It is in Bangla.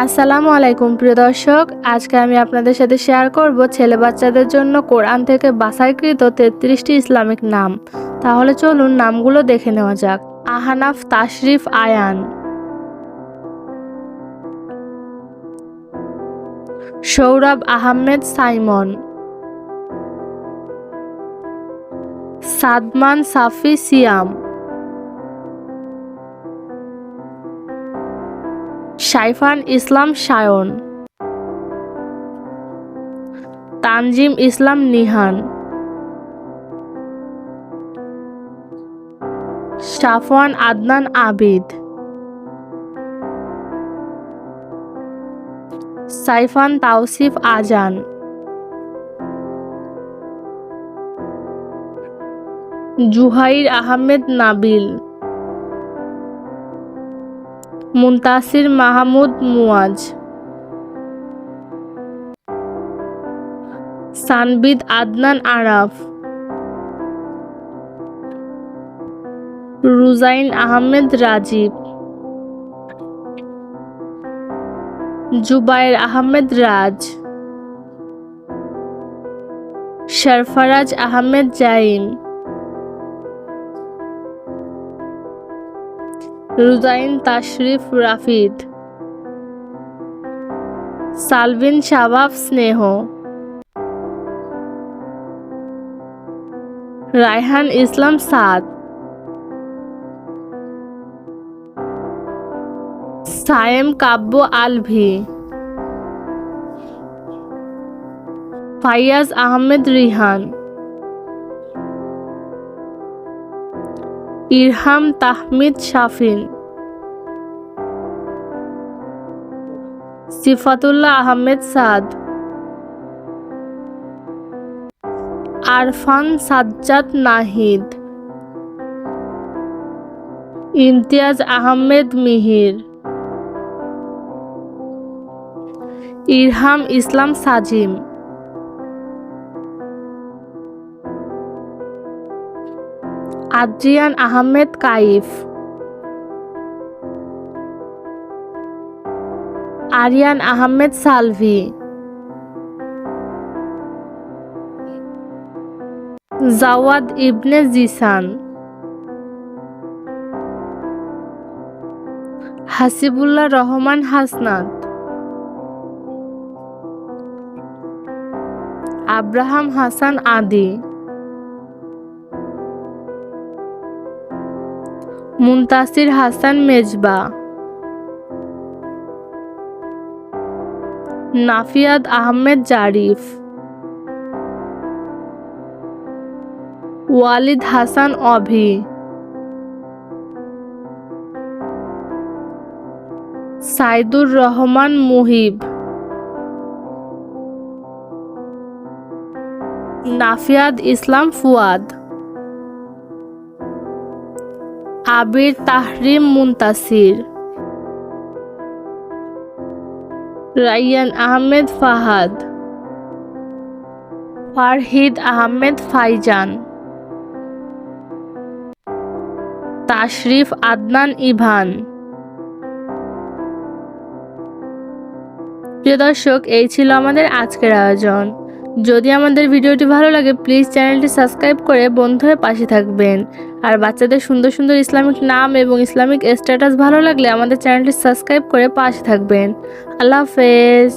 আসসালামু আলাইকুম প্রিয় দর্শক, আজকে আমি আপনাদের সাথে শেয়ার করব ছেলে বাচ্চাদের জন্য কোরআন থেকে বাছাইকৃত 33টি ইসলামিক নাম। তাহলে চলুন নামগুলো দেখে নেওয়া যাক। আহনাফ তাশরিফ আয়ান, সৌরভ আহমেদ সাইমন, সাদমান সাফি সিয়াম, সাইফান ইসলাম সায়ন, তানজিম ইসলাম নিহান, সাফওয়ান আদনান আবিদ, সাইফান তাওসিফ আজান, জুহাইর আহমেদ নাবিল, মুনতাসির মাহমুদ মুয়াজ, সানবিদ আদনান আরাফ, রুজাইন আহমেদ রাজীব, জুবায়ের আহমেদ রাজ, সরফরাজ আহমেদ জাইম, রুজাইন তাশরিফ রাফিদ, সালভিন শাবাব স্নেহ, রায়হান ইসলাম সাদ, সায়েম কাব্য আলভি, ফাইয়াজ আহমেদ রিহান, ইরহাম তাহমিদ শাফিন, সিফাতুল্লাহ আহমেদ সাদ, আরফান সাজ্জাদ নাহিদ, ইমতিয়াজ আহমেদ মিহির, ইরহাম ইসলাম সাজিম, আদ্রিয়ান আহমেদ কাইফ, আরিয়ান আহমেদ সালভি, জাওয়াদ ইবনে জিসান, হাসিবুল্লাহ রহমান হাসনাত, আব্রাহাম হাসান আদি, মুনতাসির হাসান মেজবা, নাফিয়াদ আহমেদ জারিফ, ওয়ালিদ হাসান অভি, সাইদুর রহমান মুহিব, নাফিয়াদ ইসলাম ফুয়াদ, আবির তাহরিম মুনতাসির, রাইয়ান আহমেদ ফাহাদ, ফারহিদ আহমেদ ফাইজান, তাশরিফ আদনান ইভান। প্রিয় দর্শক, এই ছিল আমাদের আজকের আয়োজন। যদি আমাদের ভিডিওটি ভালো লাগে প্লিজ চ্যানেলটি সাবস্ক্রাইব করে বন্ধু হয়ে পাশে থাকবেন। আর বাচ্চাদের সুন্দর সুন্দর ইসলামিক নাম এবং ইসলামিক স্ট্যাটাস ভালো লাগলে আমাদের চ্যানেলটি সাবস্ক্রাইব করে পাশে থাকবেন। আল্লাহ হাফেজ।